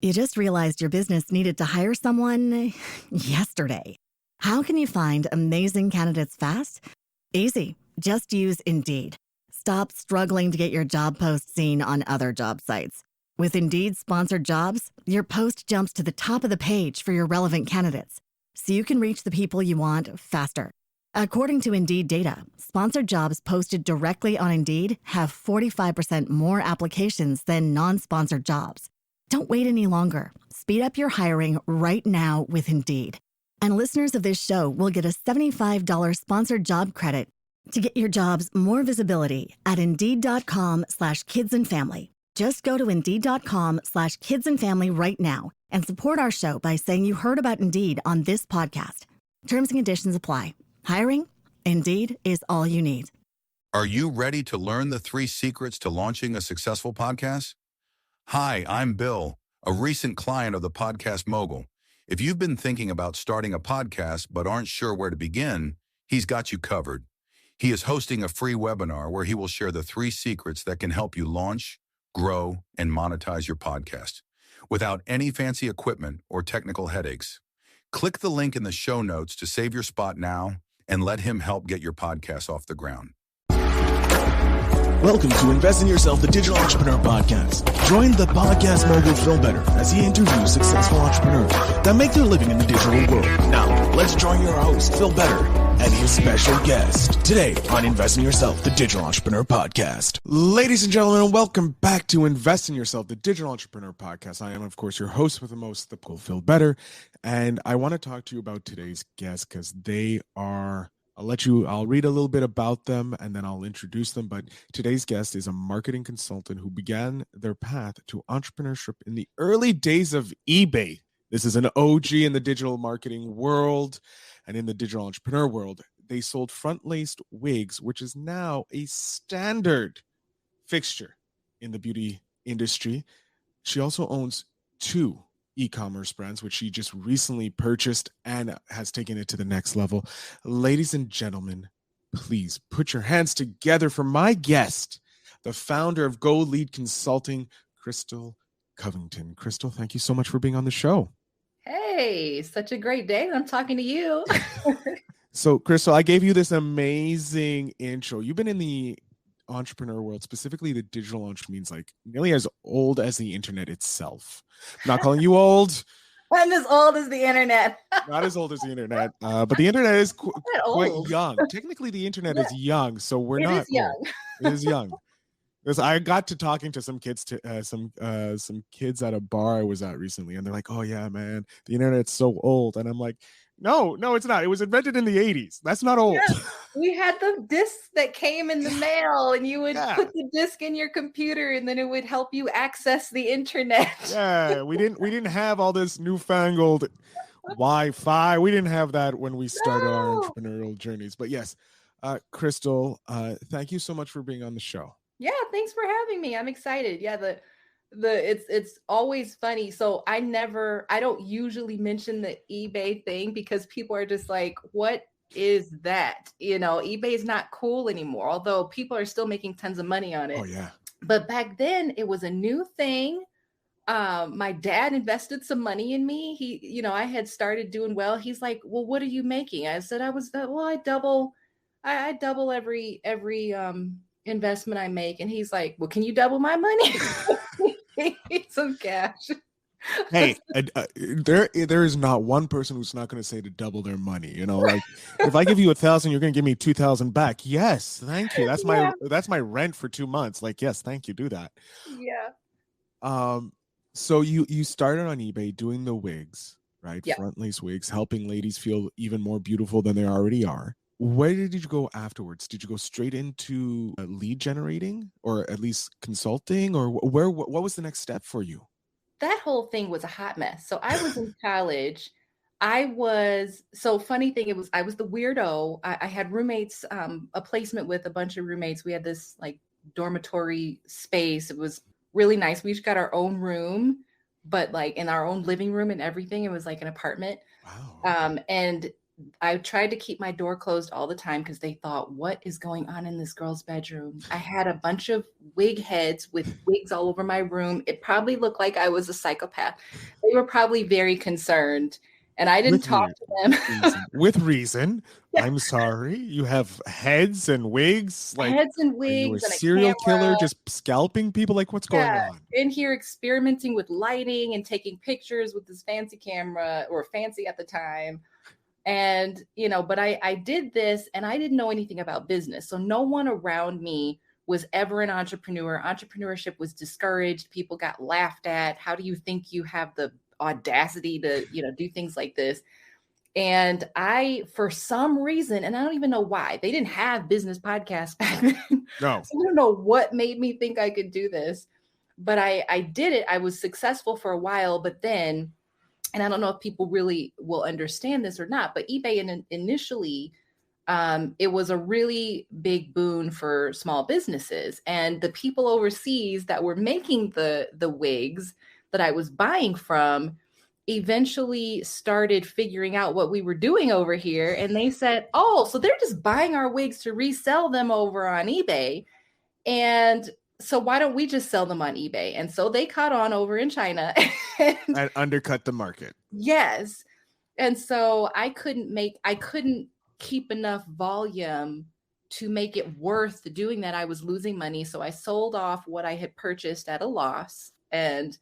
You just realized your business needed to hire someone yesterday. How can you find amazing candidates fast? Easy. Just use Indeed. Stop struggling to get your job post seen on other job sites. With Indeed sponsored jobs, your post jumps to the top of the page for your relevant candidates, so you can reach the people you want faster. According to Indeed data, sponsored jobs posted directly on Indeed have 45% more applications than non-sponsored jobs. Don't wait any longer. Speed up your hiring right now with Indeed. And listeners of this show will get a $75 sponsored job credit to get your jobs more visibility at Indeed.com/kidsandfamily. Just go to Indeed.com/kidsandfamily right now and support our show by saying you heard about Indeed on this podcast. Terms and conditions apply. Hiring? Indeed is all you need. Are you ready to learn the 3 secrets to launching a successful podcast? Hi, I'm Bill, a recent client of the Podcast Mogul. If you've been thinking about starting a podcast but aren't sure where to begin, he's got you covered. He is hosting a free webinar where he will share the 3 secrets that can help you launch, grow, and monetize your podcast without any fancy equipment or technical headaches. Click the link in the show notes to save your spot now and let him help get your podcast off the ground. Welcome to Invest in Yourself, the Digital Entrepreneur Podcast. Join the podcast mogul Phil Better as he interviews successful entrepreneurs that make their living in the digital world. Now, let's join your host, Phil Better, and his special guest today on Invest in Yourself, the Digital Entrepreneur Podcast. Ladies and gentlemen, welcome back to Invest in Yourself, the Digital Entrepreneur Podcast. I am, of course, your host with the most, the cool Phil Better, and I want to talk to you about today's guest because they are... I'll read a little bit about them and then I'll introduce them. But today's guest is a marketing consultant who began their path to entrepreneurship in the early days of eBay. This is an OG in the digital marketing world and in the digital entrepreneur world. They sold front-laced wigs, which is now a standard fixture in the beauty industry. She also owns 2 e-commerce brands, which she just recently purchased and has taken it to the next level. Ladies and gentlemen, please put your hands together for my guest, the founder of Go Lead Consulting, Krystal Covington. Krystal, thank you so much for being on the show. Hey, such a great day. I'm talking to you. So, Krystal, I gave you this amazing intro. You've been in the entrepreneur world, specifically the digital entrepreneur, means like nearly as old as the internet itself. I'm not calling you old. I'm as old as the internet. Not as old as the internet, but the internet is quite young. Technically, the internet is young, so we're not young. It is young. Because I got to talking to some kids, some kids at a bar I was at recently, and they're like, "Oh yeah, man, the internet's so old," and I'm like, No, it's not. It was invented in the 80s. That's not old. Yeah, we had the discs that came in the mail and you would put the disc in your computer and then it would help you access the internet. Yeah, we didn't have all this newfangled Wi-Fi. We didn't have that when we started our entrepreneurial journeys. But yes, Krystal, thank you so much for being on the show. Yeah, thanks for having me. I'm excited. Yeah, it's always funny. So I don't usually mention the eBay thing because people are just like, what is that? You know, eBay is not cool anymore, although people are still making tons of money on it. Oh yeah. But back then it was a new thing. My dad invested some money in me. I had started doing well. He's like, well, what are you making? I said, I double every investment I make. And he's like, well, can you double my money? Some cash. Hey, there is not one person who's not going to say to double their money. You know, like if I give you 1,000, you're going to give me 2,000 back. Yes, thank you. That's my rent for 2 months. Like, yes, thank you. Do that. Yeah. So you started on eBay doing the wigs, right? Yeah. Front lace wigs, helping ladies feel even more beautiful than they already are. Where did you go afterwards? Did you go straight into lead generating or at least consulting, or what was the next step for you? That whole thing was a hot mess. So I was in college. Funny thing, I was the weirdo. I had roommates, a placement with a bunch of roommates. We had this like dormitory space. It was really nice. We each got our own room, but like in our own living room and everything. It was like an apartment. Wow. And I tried to keep my door closed all the time because they thought, what is going on in this girl's bedroom? I had a bunch of wig heads with wigs all over my room. It probably looked like I was a psychopath. They were probably very concerned, and I didn't talk to them. With reason. Yeah. I'm sorry. You have heads and wigs. Like, Heads and are you a wigs and a serial killer camera. just scalping people? Like, what's going Yeah, on? in here experimenting with lighting and taking pictures with this fancy camera, or fancy at the time. And, but I did this and I didn't know anything about business. So no one around me was ever an entrepreneur. Entrepreneurship was discouraged. People got laughed at. How do you think you have the audacity to, do things like this? And I, for some reason, and I don't even know why, they didn't have business podcasts back then. No. So I don't know what made me think I could do this, but I did it. I was successful for a while, but then, and I don't know if people really will understand this or not, but eBay initially, it was a really big boon for small businesses. And the people overseas that were making the wigs that I was buying from eventually started figuring out what we were doing over here. And they said, oh, so they're just buying our wigs to resell them over on eBay. And so why don't we just sell them on eBay? And so they caught on over in China and undercut the market. Yes. And so I couldn't keep enough volume to make it worth doing that. I was losing money. So I sold off what I had purchased at a loss. And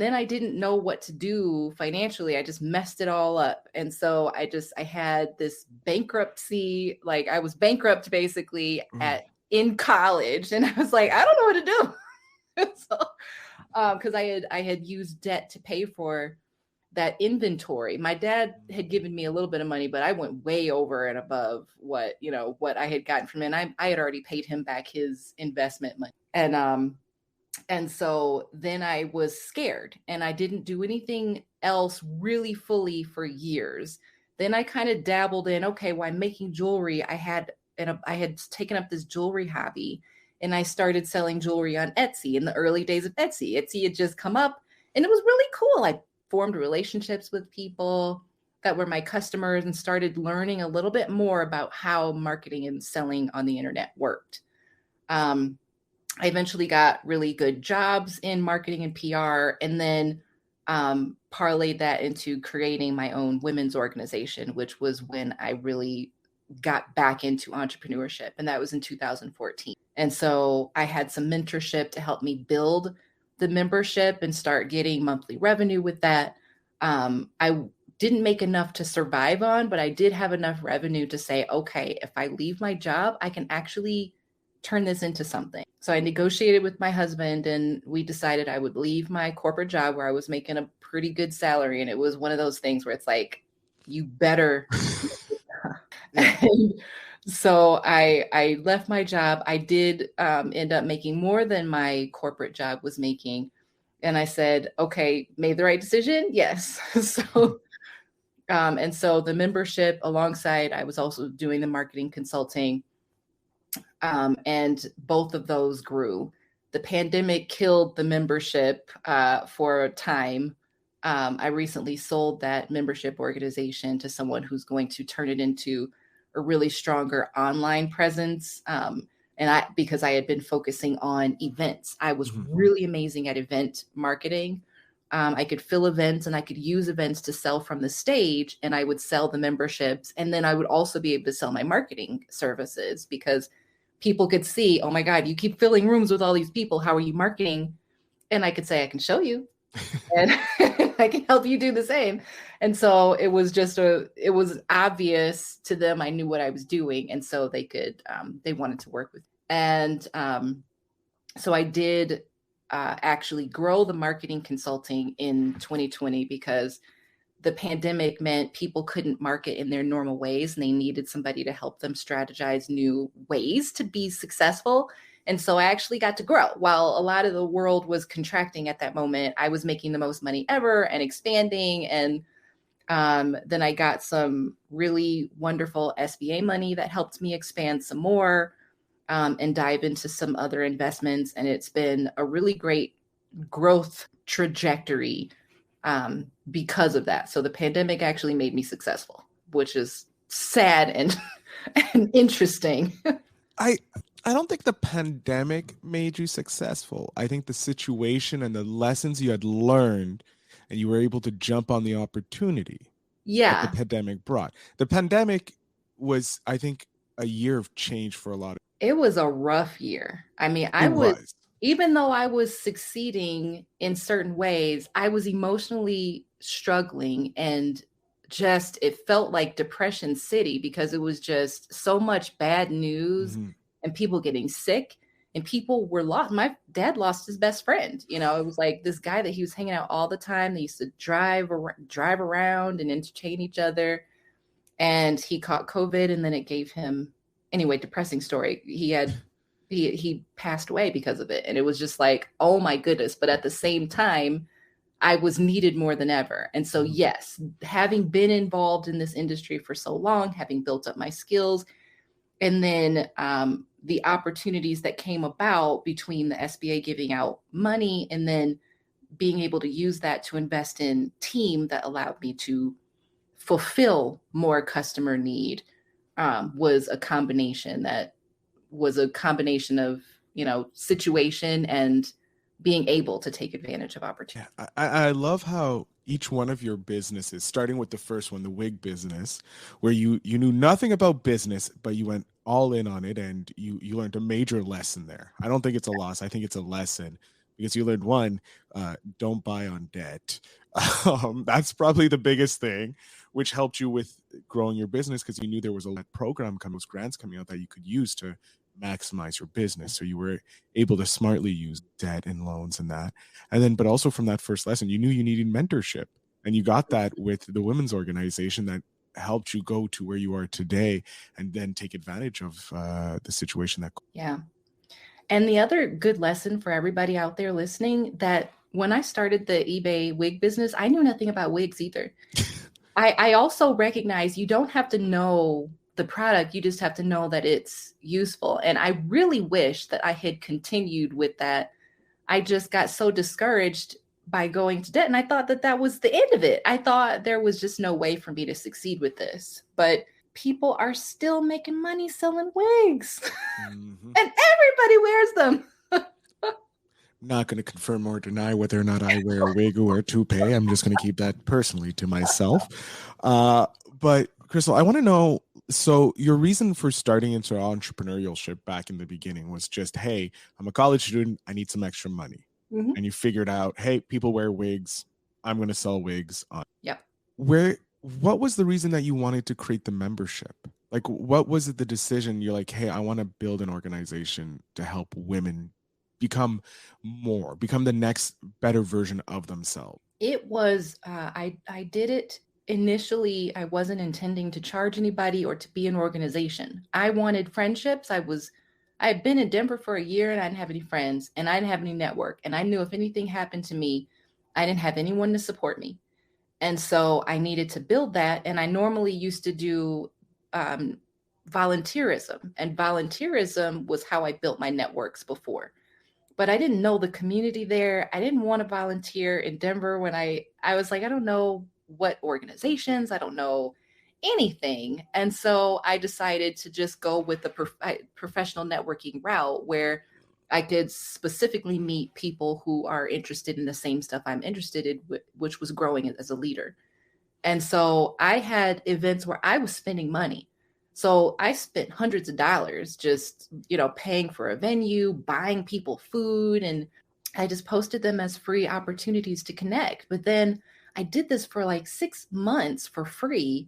then I didn't know what to do financially. I just messed it all up. And so I had this bankruptcy, like I was bankrupt basically in college. And I was like, I don't know what to do. So, cause I had used debt to pay for that inventory. My dad had given me a little bit of money, but I went way over and above what I had gotten from him. And I had already paid him back his investment money. And so then I was scared and I didn't do anything else really fully for years. Then I kind of dabbled in, okay, well, I'm making jewelry. I had taken up this jewelry hobby and I started selling jewelry on Etsy in the early days of Etsy. Etsy had just come up and it was really cool. I formed relationships with people that were my customers and started learning a little bit more about how marketing and selling on the internet worked. I eventually got really good jobs in marketing and PR, and then parlayed that into creating my own women's organization, which was when I really got back into entrepreneurship. And that was in 2014. And so I had some mentorship to help me build the membership and start getting monthly revenue with that. I didn't make enough to survive on, but I did have enough revenue to say, okay, if I leave my job, I can actually turn this into something. So I negotiated with my husband and we decided I would leave my corporate job where I was making a pretty good salary. And it was one of those things where it's like, you better. And so I left my job. I did end up making more than my corporate job was making. And I said, okay, made the right decision? Yes. And so the membership alongside, I was also doing the marketing consulting. And both of those grew. The pandemic killed the membership for a time. I recently sold that membership organization to someone who's going to turn it into a really stronger online presence. Because I had been focusing on events. I was really amazing at event marketing. I could fill events and I could use events to sell from the stage, and I would sell the memberships. And then I would also be able to sell my marketing services because people could see, oh my God, you keep filling rooms with all these people. How are you marketing? And I could say, I can show you and I can help you do the same. And so it was it was obvious to them. I knew what I was doing. And so they wanted to work with me. And so I did actually grow the marketing consulting in 2020 because the pandemic meant people couldn't market in their normal ways and they needed somebody to help them strategize new ways to be successful. And so I actually got to grow. While a lot of the world was contracting at that moment, I was making the most money ever and expanding. And then I got some really wonderful SBA money that helped me expand some more and dive into some other investments. And it's been a really great growth trajectory because of that. So the pandemic actually made me successful, which is sad and, and interesting. I don't think the pandemic made you successful. I think the situation and the lessons you had learned and you were able to jump on the opportunity that the Yeah, pandemic brought. The pandemic was, I think, a year of change for a lot of it was a rough year. I mean, it was. even though I was succeeding in certain ways, I was emotionally struggling, and just it felt like Depression City because it was just so much bad news Mhm. and people getting sick and people were lost. My dad lost his best friend. You know, it was like this guy that he was hanging out all the time. They used to drive around and entertain each other, and he caught COVID, and then it gave him, anyway, depressing story. He passed away because of it. And it was just like, oh my goodness. But at the same time, I was needed more than ever. And so, yes, having been involved in this industry for so long, having built up my skills, and then the opportunities that came about between the SBA giving out money and then being able to use that to invest in team that allowed me to fulfill more customer need, was a combination of, situation and being able to take advantage of opportunity. Yeah, I love how each one of your businesses, starting with the first one, the wig business, where you knew nothing about business, but you went all in on it and you learned a major lesson there. I don't think it's a loss. I think it's a lesson because you learned one, don't buy on debt. That's probably the biggest thing, which helped you with growing your business because you knew there was a program coming, those grants coming out that you could use to maximize your business. So you were able to smartly use debt and loans and that. And then, but also from that first lesson, you knew you needed mentorship, and you got that with the women's organization that helped you go to where you are today and then take advantage of the situation that. Yeah. And the other good lesson for everybody out there listening, that when I started the eBay wig business, I knew nothing about wigs either. I also recognize you don't have to know the product. You just have to know that it's useful. And I really wish that I had continued with that. I just got so discouraged by going to debt. And I thought that that was the end of it. I thought there was just no way for me to succeed with this. But people are still making money selling wigs. Mm-hmm. And everybody wears them. Not going to confirm or deny whether or not I wear a wig or a toupee. I'm just going to keep that personally to myself. But Krystal, I want to know, so your reason for starting into entrepreneurship back in the beginning was just, hey, I'm a college student. I need some extra money. Mm-hmm. And you figured out, hey, people wear wigs. I'm going to sell wigs. Yep. What was the reason that you wanted to create the membership? Like, what was it, the decision? You're like, hey, I want to build an organization to help women become the next better version of themselves. It was, I did it initially. I wasn't intending to charge anybody or to be an organization. I wanted friendships. I had been in Denver for a year and I didn't have any friends and I didn't have any network. And I knew if anything happened to me, I didn't have anyone to support me. And so I needed to build that. And I normally used to do volunteerism, and volunteerism was how I built my networks before. But I didn't know the community there. I didn't want to volunteer in Denver when I was like, I don't know what organizations, I don't know anything. And so I decided to just go with the professional networking route where I could specifically meet people who are interested in the same stuff I'm interested in, which was growing as a leader. And so I had events where I was spending money. So I spent hundreds of dollars just, paying for a venue, buying people food, and I just posted them as free opportunities to connect. But then I did this for like 6 months for free.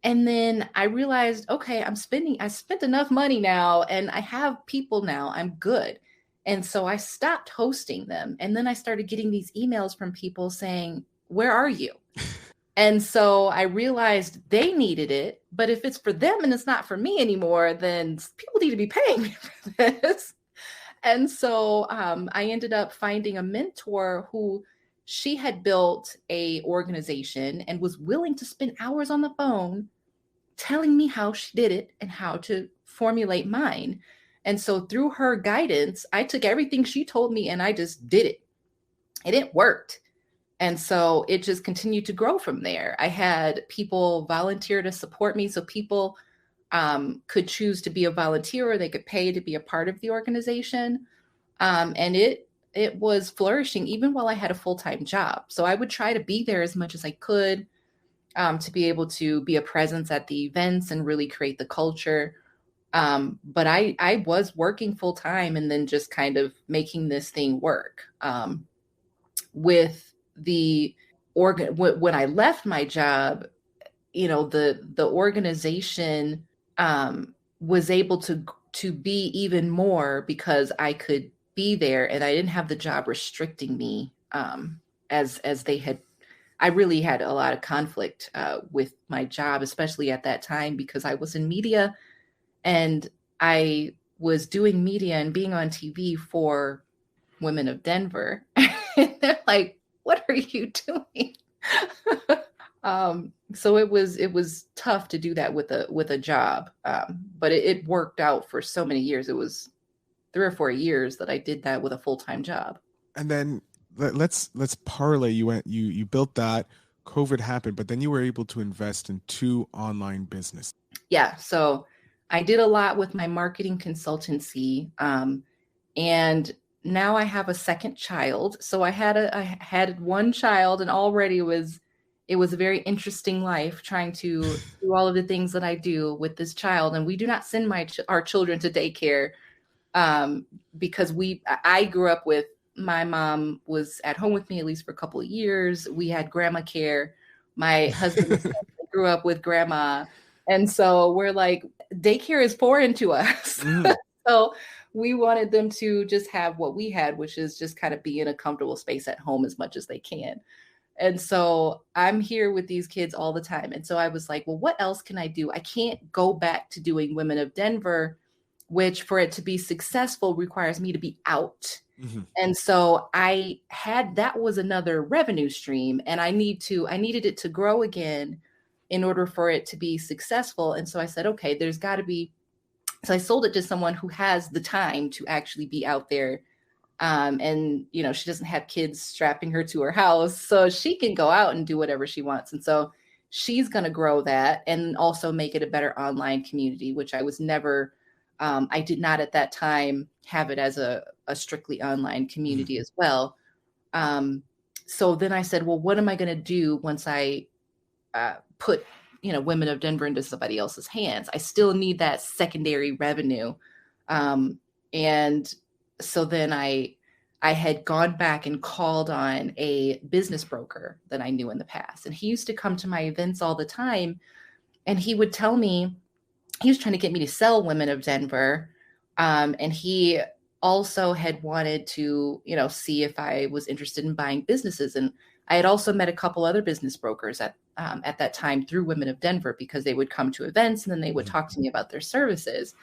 And then I realized, okay, I spent enough money now and I have people now, I'm good. And so I stopped hosting them. And then I started getting these emails from people saying, where are you? And so I realized they needed it, but if it's for them and it's not for me anymore, then people need to be paying me for this. And so I ended up finding a mentor who, she had built a organization and was willing to spend hours on the phone telling me how she did it and how to formulate mine. And so through her guidance, I took everything she told me and I just did it. And it worked. And so it just continued to grow from there. I had people volunteer to support me. So people could choose to be a volunteer, or they could pay to be a part of the organization. And it was flourishing even while I had a full-time job. So I would try to be there as much as I could, to be able to be a presence at the events and really create the culture. But I was working full-time and then just kind of making this thing work. With the when I left my job, the organization was able to be even more because I could be there and I didn't have the job restricting me, as they had. I really had a lot of conflict with my job, especially at that time, because I was in media and I was doing media and being on TV for Women of Denver. And they're like, what are you doing? So it was tough to do that with a job. But it worked out for so many years. It was 3 or 4 years that I did that with a full-time job. And then let's parlay. You built that. COVID happened, but then you were able to invest in 2 online businesses. Yeah. So I did a lot with my marketing consultancy. And now I have a second child. So I had one child, and already it was a very interesting life trying to do all of the things that I do with this child. And we do not send our children to daycare, because I grew up with, my mom was at home with me at least for a couple of years. We had grandma care. My husband grew up with grandma. And so we're like, daycare is foreign to us. Mm. So we wanted them to just have what we had, which is just kind of be in a comfortable space at home as much as they can. And so I'm here with these kids all the time. And so I was like, well, what else can I do? I can't go back to doing Women of Denver, which for it to be successful requires me to be out. Mm-hmm. And so that was another revenue stream, and I needed it to grow again in order for it to be successful. And so I said, okay, there's got to be, so I sold it to someone who has the time to actually be out there. And, she doesn't have kids strapping her to her house, so she can go out and do whatever she wants. And so she's going to grow that and also make it a better online community, which I was never, I did not at that time have it as a strictly online community mm-hmm. as well. So then I said, well, what am I going to do once I put, Women of Denver into somebody else's hands? I still need that secondary revenue. And so then I had gone back and called on a business broker that I knew in the past. And he used to come to my events all the time. And he would tell me, he was trying to get me to sell Women of Denver. And he also had wanted to, see if I was interested in buying businesses. And I had also met a couple other business brokers at that time through Women of Denver, because they would come to events and then they would talk to me about their services.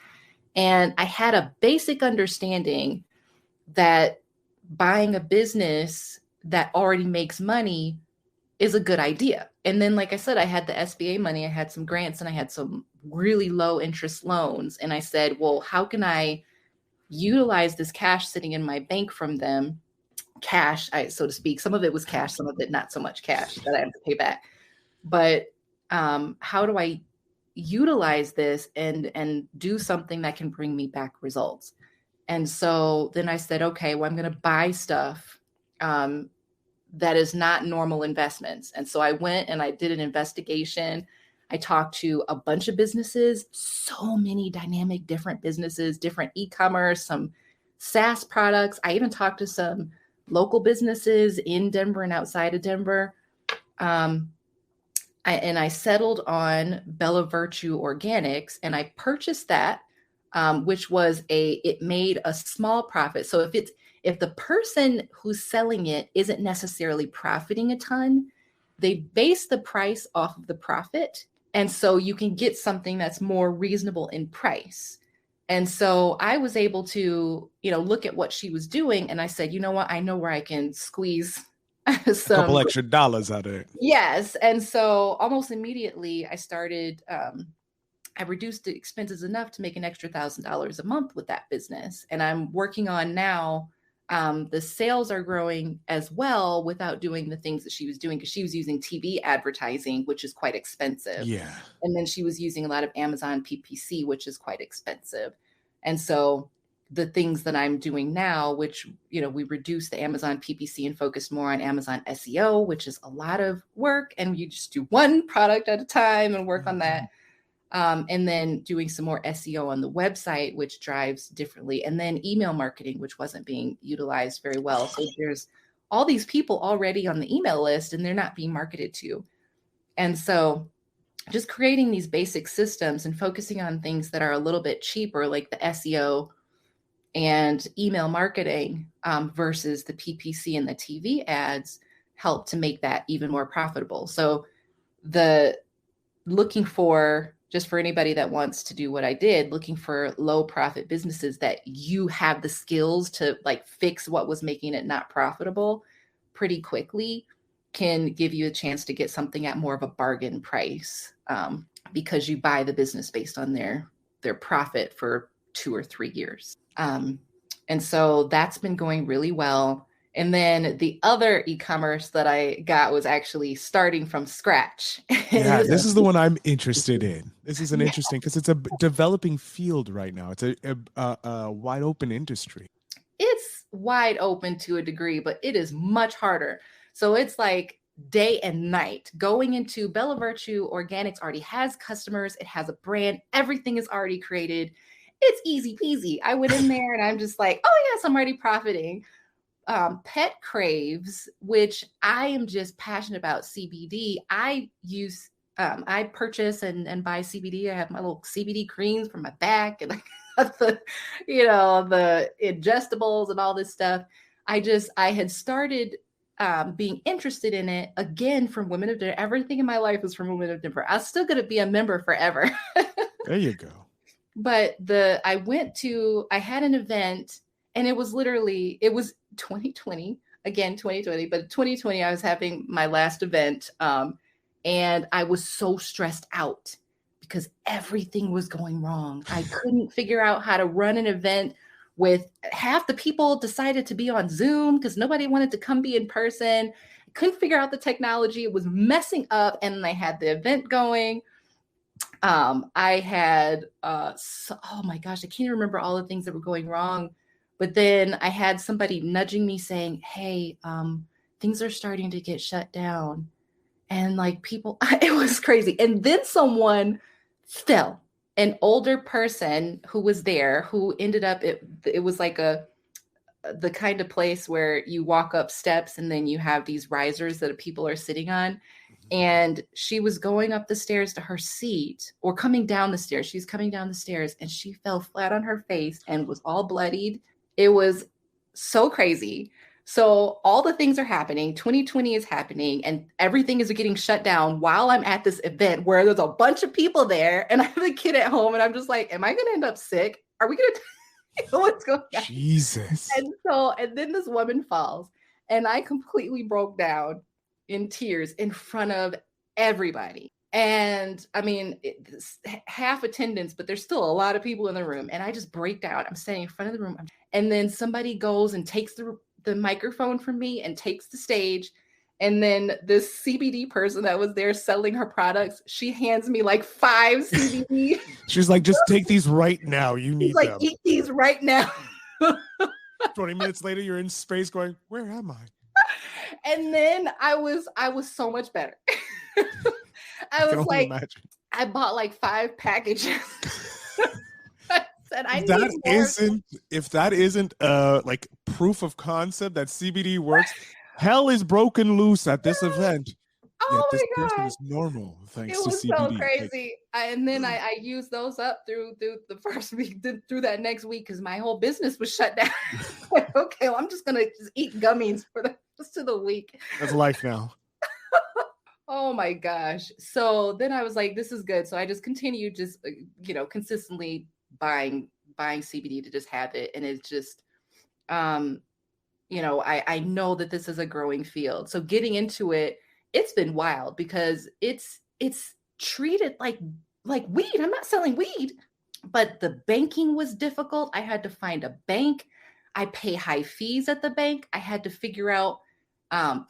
And I had a basic understanding that buying a business that already makes money is a good idea. And then, like I said, I had the SBA money, I had some grants, and I had some really low interest loans. And I said, well, how can I utilize this cash sitting in my bank from them? Cash, so to speak. Some of it was cash, some of it not so much cash that I have to pay back. But how do I utilize this and do something that can bring me back results? And so then I said, okay, well, I'm going to buy stuff that is not normal investments. And so I went and I did an investigation. I talked to a bunch of businesses, so many dynamic, different businesses, different e-commerce, some SaaS products. I even talked to some local businesses in Denver and outside of Denver. I settled on Bella Virtue Organics, and I purchased that, which was it made a small profit. So if the person who's selling it isn't necessarily profiting a ton, they base the price off of the profit. And so you can get something that's more reasonable in price. And so I was able to, look at what she was doing. And I said, you know what, I know where I can squeeze a couple extra dollars out of it. Yes. And so almost immediately I started, I reduced the expenses enough to make an extra $1,000 a month with that business. And I'm working on now The sales are growing as well without doing the things that she was doing, because she was using TV advertising, which is quite expensive. Yeah. And then she was using a lot of Amazon PPC, which is quite expensive. And so the things that I'm doing now, which, we reduced the Amazon PPC and focused more on Amazon SEO, which is a lot of work. And you just do one product at a time and work on that. And then doing some more SEO on the website, which drives differently. And then email marketing, which wasn't being utilized very well. So there's all these people already on the email list and they're not being marketed to. And so just creating these basic systems and focusing on things that are a little bit cheaper, like the SEO and email marketing versus the PPC and the TV ads, help to make that even more profitable. So looking for, just for anybody that wants to do what I did, looking for low profit businesses that you have the skills to like fix what was making it not profitable pretty quickly, can give you a chance to get something at more of a bargain price, because you buy the business based on their profit for 2 or 3 years. And so that's been going really well. And then the other e-commerce that I got was actually starting from scratch. Yeah, this is the one I'm interested in. This is an interesting, because it's a developing field right now. It's a wide open industry. It's wide open to a degree, but it is much harder. So it's like day and night. Going into Bella Virtue Organics already has customers. It has a brand. Everything is already created. It's easy peasy. I went in there and I'm just like, oh yes, I'm already profiting. Pet Craves, which I am just passionate about CBD. I purchase and buy CBD. I have my little CBD creams for my back and the ingestibles and all this stuff. I had started being interested in it again from Women of Denver. Everything in my life was from Women of Denver. I'm still going to be a member forever. There you go. But I had an event, and it was 2020, again, 2020, but 2020, I was having my last event. And I was so stressed out because everything was going wrong. I couldn't figure out how to run an event with half the people decided to be on Zoom because nobody wanted to come be in person. I couldn't figure out the technology. It was messing up. And I had the event going. I had, oh my gosh, I can't remember all the things that were going wrong. But then I had somebody nudging me saying, hey, things are starting to get shut down. And like people, it was crazy. And then someone fell, an older person who was there, who ended up, it was like the kind of place where you walk up steps and then you have these risers that people are sitting on. And she was going up the stairs to her seat, or coming down the stairs. She's coming down the stairs and she fell flat on her face and was all bloodied. It was so crazy. So all the things are happening. 2020 is happening and everything is getting shut down while I'm at this event where there's a bunch of people there and I have a kid at home and I'm just like, am I going to end up sick? Are we going to, what's going on? Jesus. And then this woman falls and I completely broke down in tears in front of everybody. And I mean, it's half attendance, but there's still a lot of people in the room. And I just break down. I'm standing in front of the room. And then somebody goes and takes the microphone from me and takes the stage. And then this CBD person that was there selling her products, she hands me like 5 CBD. She's like, just take these right now. You need them. Eat these right now. 20 minutes later, you're in space going, where am I? And then I was so much better. I was like, imagine. I bought like 5 packages. I said, if that isn't like proof of concept that CBD works, hell is broken loose at this event. Oh this my God. person is normal thanks to CBD. It was so crazy. And then I used those up through the first week, through that next week, because my whole business was shut down. Okay, well, I'm just going to eat gummies for the rest of the week. That's life now. Oh my gosh. So then I was like, this is good. So I just continued consistently buying CBD to just have it. And it's just, I know that this is a growing field. So getting into it, it's been wild because it's treated like weed. I'm not selling weed, but the banking was difficult. I had to find a bank. I pay high fees at the bank. I had to figure out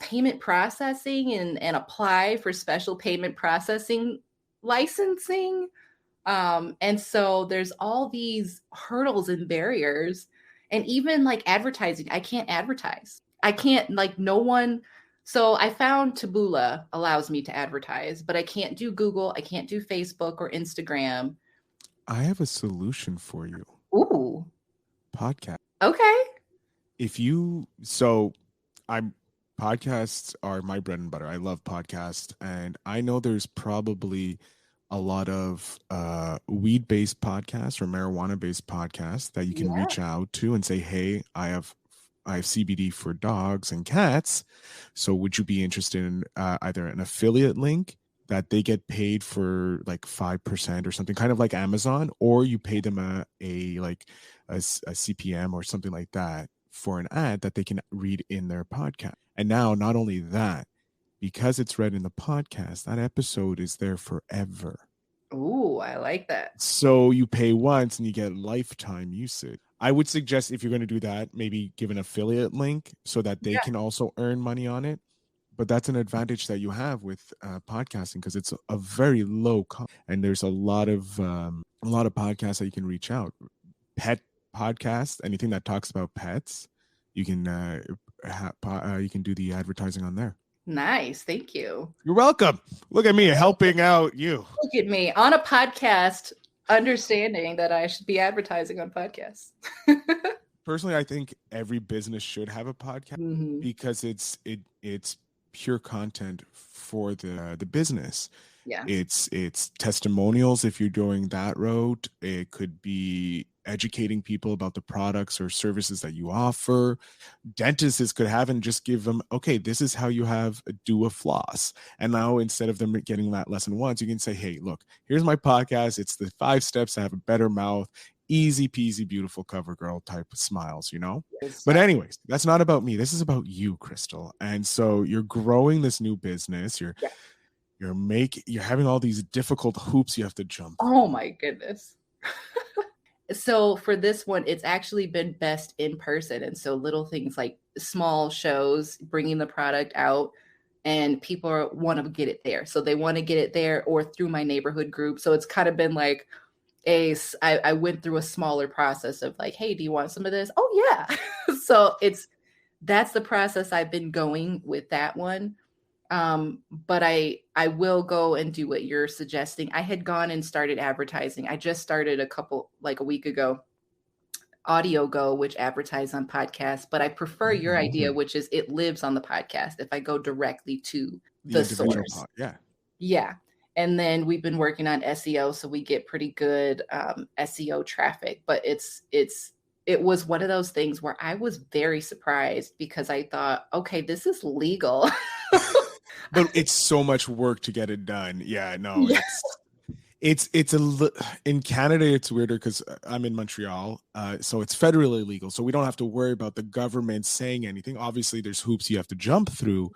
payment processing and apply for special payment processing licensing. And so there's all these hurdles and barriers. And even like advertising, I can't advertise. I can't, like, no one. So I found Taboola allows me to advertise, but I can't do Google. I can't do Facebook or Instagram. I have a solution for you. Ooh, Podcast. okay. I'm podcasts are my bread and butter. I love podcasts, and I know there's probably a lot of weed-based podcasts or marijuana-based podcasts that you can Yeah. reach out to and say, "Hey, I have CBD for dogs and cats. So would you be interested in either an affiliate link that they get paid for like 5% or something, kind of like Amazon, or you pay them a CPM or something like that for an ad that they can read in their podcast." And now, not only that, because it's read in the podcast, that episode is there forever. Ooh, I like that. So you pay once and you get lifetime usage. I would suggest, if you're going to do that, maybe give an affiliate link so that they can also earn money on it. But that's an advantage that you have with podcasting, because it's a very low cost, and there's a lot of podcasts that you can reach out. Pet podcasts, anything that talks about pets, you can do the advertising on there. Nice. Thank you. You're welcome. Look at me helping out you. Look at me on a podcast, understanding that I should be advertising on podcasts. Personally, I think every business should have a podcast because it's pure content for the business. Yeah. It's testimonials if you're doing that route. It could be educating people about the products or services that you offer. Dentists could have and just give them, okay, this is how you do a floss. And now, instead of them getting that lesson once, you can say, hey, look, here's my podcast. It's the 5 steps to have a better mouth. Easy peasy, beautiful cover girl type of smiles, Yes. But anyways, that's not about me. This is about you, Krystal. And so you're growing this new business. You're having all these difficult hoops you have to jump. Oh my goodness. So for this one, it's actually been best in person. And so little things like small shows, bringing the product out, and people want to get it there. So they want to get it there or through my neighborhood group. So it's kind of been like I went through a smaller process of like, hey, do you want some of this? Oh yeah. So that's the process I've been going with that one. But I will go and do what you're suggesting. I had gone and started advertising. I just started a week ago, Audio Go, which advertise on podcasts, but I prefer your idea, which is it lives on the podcast if I go directly to the source. Yeah. And then we've been working on SEO, so we get pretty good SEO traffic, but it was one of those things where I was very surprised because I thought, okay, this is legal. But it's so much work to get it done. Yeah, no, it's in Canada, it's weirder because I'm in Montreal, so it's federally legal. So we don't have to worry about the government saying anything. Obviously, there's hoops you have to jump through,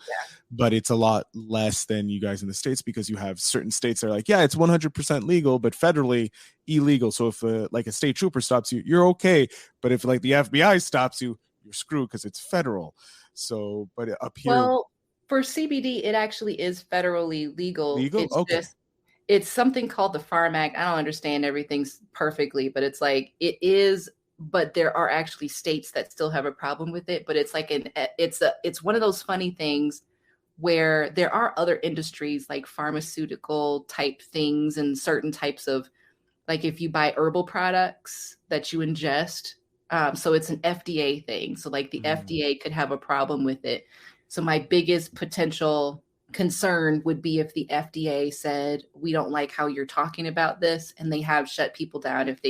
but it's a lot less than you guys in the States because you have certain states that are like, yeah, it's 100% legal, but federally illegal. So if like a state trooper stops you, you're okay. But if like the FBI stops you, you're screwed because it's federal. So, but up here. Well, for CBD, it actually is federally legal. It's okay. It's something called the Farm Act. I don't understand everything perfectly, but it's like it is. But there are actually states that still have a problem with it. But it's like it's one of those funny things where there are other industries like pharmaceutical type things and certain types of, like if you buy herbal products that you ingest. So it's an FDA thing. So like the FDA could have a problem with it. So my biggest potential concern would be if the FDA said, we don't like how you're talking about this, and they have shut people down if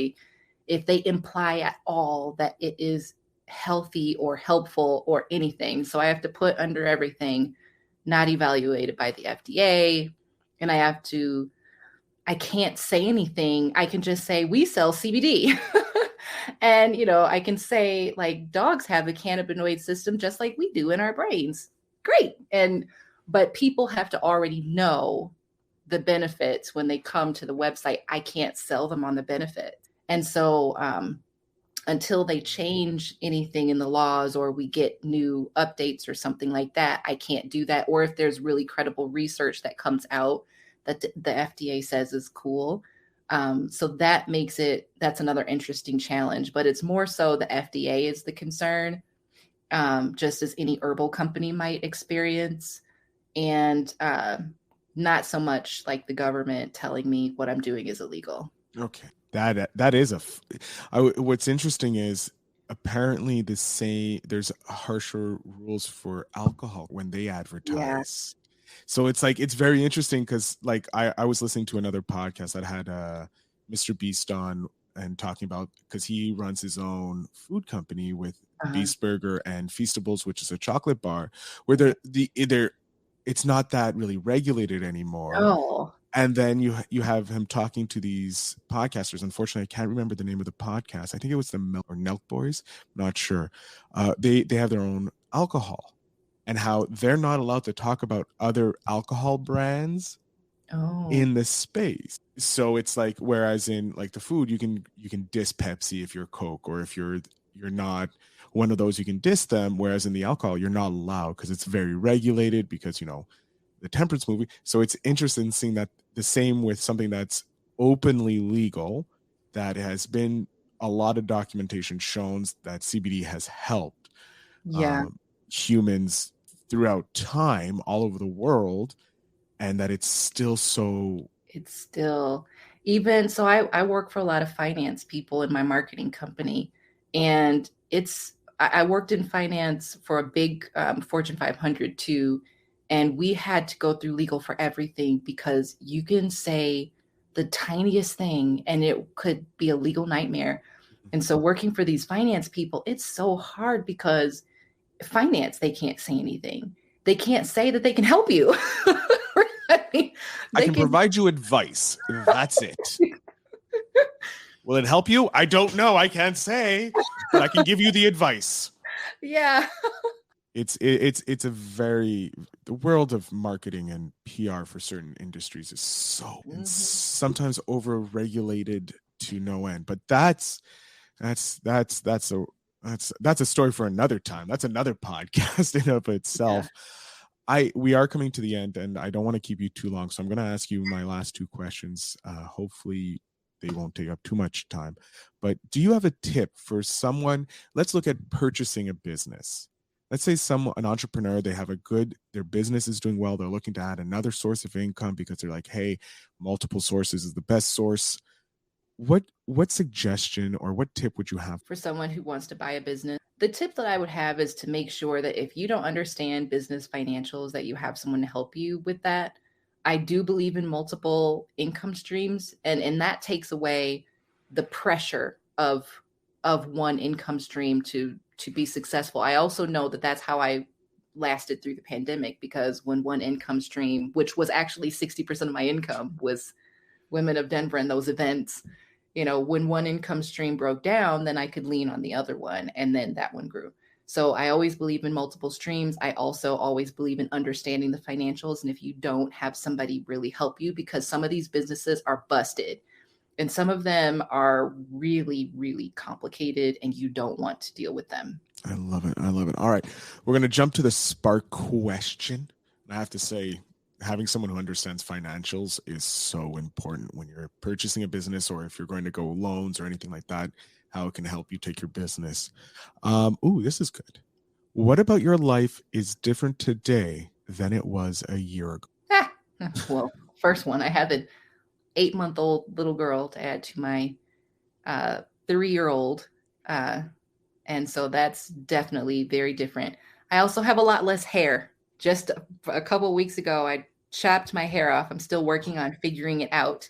they imply at all that it is healthy or helpful or anything. So I have to put under everything, not evaluated by the FDA. And I can't say anything. I can just say we sell CBD. And, I can say like dogs have a cannabinoid system just like we do in our brains. Great. But people have to already know the benefits when they come to the website. I can't sell them on the benefit. And so until they change anything in the laws or we get new updates or something like that, I can't do that. Or if there's really credible research that comes out that the FDA says is cool. So that makes that's another interesting challenge, but it's more so the FDA is the concern, just as any herbal company might experience. And not so much like the government telling me what I'm doing is illegal. Okay. That is what's interesting is apparently there's harsher rules for alcohol when they advertise. So it's like, it's very interesting because like I was listening to another podcast that had Mr. Beast on and talking about, because he runs his own food company with Beast Burger and Feastables, which is a chocolate bar, where it's not that really regulated anymore. Oh. And then you have him talking to these podcasters. Unfortunately, I can't remember the name of the podcast. I think it was the Nelk Boys. I'm not sure. They have their own alcohol, and how they're not allowed to talk about other alcohol brands in the space. So it's like, whereas in like the food, you can diss Pepsi if you're Coke, or if you're not one of those, you can diss them. Whereas in the alcohol, you're not allowed because it's very regulated, because the temperance movie. So it's interesting seeing that the same with something that's openly legal, that has been a lot of documentation shows that CBD has helped humans throughout time all over the world, and that it's still even so. I work for a lot of finance people in my marketing company, and I worked in finance for a big Fortune 500 too. And we had to go through legal for everything, because you can say the tiniest thing and it could be a legal nightmare. And so working for these finance people, it's so hard, because finance, they can't say anything. They can't say that they can help you. I can provide you advice. That's it. Will it help you? I don't know. I can't say, but I can give you the advice. Yeah. It's the world of marketing and PR for certain industries is so sometimes over-regulated to no end. But that's a story for another time. That's another podcast in of itself. Yeah. We are coming to the end, and I don't want to keep you too long, so I'm going to ask you my last two questions. Hopefully they won't take up too much time. But do you have a tip for someone? Let's look at purchasing a business. Let's say an entrepreneur, their business is doing well. They're looking to add another source of income, because they're like, hey, multiple sources is the best source. What suggestion or what tip would you have for someone who wants to buy a business? The tip that I would have is to make sure that if you don't understand business financials, that you have someone to help you with that. I do believe in multiple income streams, and that takes away the pressure of one income stream to be successful. I also know that that's how I lasted through the pandemic, because when one income stream, which was actually 60% of my income, was Women of Denver and those events, when one income stream broke down, then I could lean on the other one, and then that one grew. So I always believe in multiple streams. I also always believe in understanding the financials. And if you don't have somebody really help you, because some of these businesses are busted, and some of them are really, really complicated, and you don't want to deal with them. I love it. All right. We're going to jump to the spark question. And I have to say, having someone who understands financials is so important when you're purchasing a business, or if you're going to go loans or anything like that, how it can help you take your business. This is good. What about your life is different today than it was a year ago? Well, first one, I have an 8-month-old little girl to add to my 3-year-old. And so that's definitely very different. I also have a lot less hair. Just a couple of weeks ago, I chopped my hair off. I'm still working on figuring it out.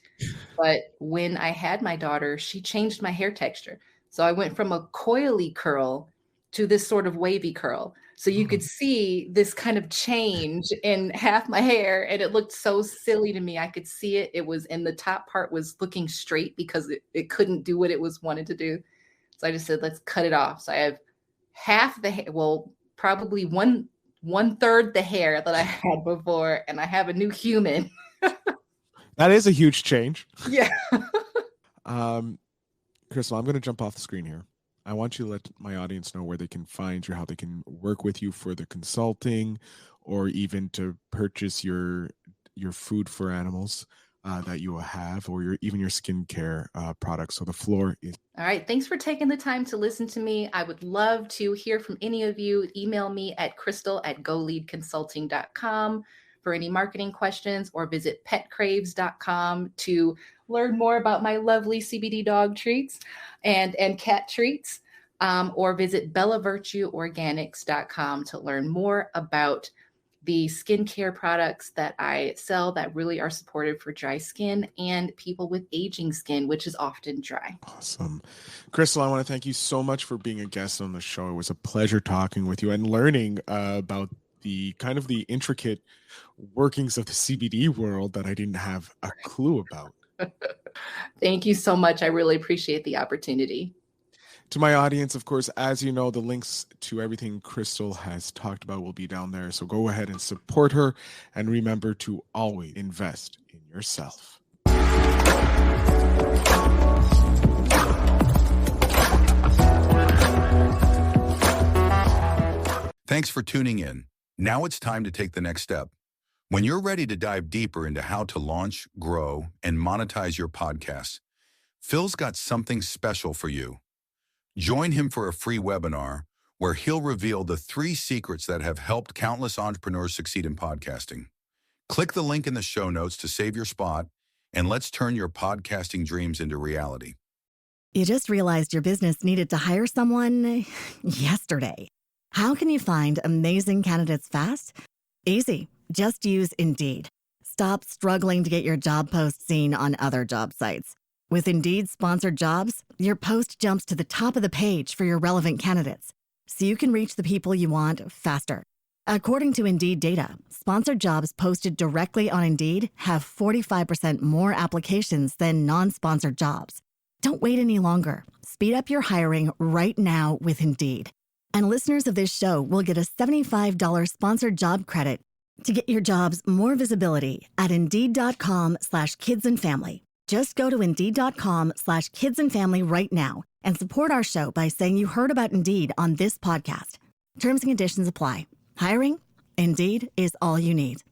But when I had my daughter, she changed my hair texture. So I went from a coily curl to this sort of wavy curl. So you could see this kind of change in half my hair, and it looked so silly to me. I could see it. It was, and the top part was looking straight because it couldn't do what it was wanted to do. So I just said, let's cut it off. So I have half the hair, well, probably one third the hair that I had before, and I have a new human. That is a huge change. Yeah. Krystal, I'm going to jump off the screen here. I want you to let my audience know where they can find you, how they can work with you for the consulting, or even to purchase your food for animals that you will have, or even your skincare products. So the floor is. All right. Thanks for taking the time to listen to me. I would love to hear from any of you. Email me at krystal@goleadconsulting.com for any marketing questions, or visit petcraves.com to learn more about my lovely CBD dog treats and cat treats, or visit bellavirtueorganics.com to learn more about the skincare products that I sell that really are supportive for dry skin and people with aging skin, which is often dry. Awesome. Krystal, I want to thank you so much for being a guest on the show. It was a pleasure talking with you and learning about the kind of the intricate workings of the CBD world that I didn't have a clue about. Thank you so much. I really appreciate the opportunity. To my audience, of course, as you know, the links to everything Krystal has talked about will be down there. So go ahead and support her. And remember to always invest in yourself. Thanks for tuning in. Now it's time to take the next step. When you're ready to dive deeper into how to launch, grow, and monetize your podcast, Phil's got something special for you. Join him for a free webinar where he'll reveal the 3 secrets that have helped countless entrepreneurs succeed in podcasting. Click the link in the show notes to save your spot, and let's turn your podcasting dreams into reality. You just realized your business needed to hire someone yesterday. How can you find amazing candidates fast? Easy. Just use Indeed. Stop struggling to get your job post seen on other job sites. With Indeed sponsored jobs, your post jumps to the top of the page for your relevant candidates, so you can reach the people you want faster. According to Indeed data, sponsored jobs posted directly on Indeed have 45% more applications than non-sponsored jobs. Don't wait any longer. Speed up your hiring right now with Indeed. And listeners of this show will get a $75 sponsored job credit to get your jobs more visibility at Indeed.com/kidsandfamily. Just go to Indeed.com/kidsandfamily right now and support our show by saying you heard about Indeed on this podcast. Terms and conditions apply. Hiring? Indeed is all you need.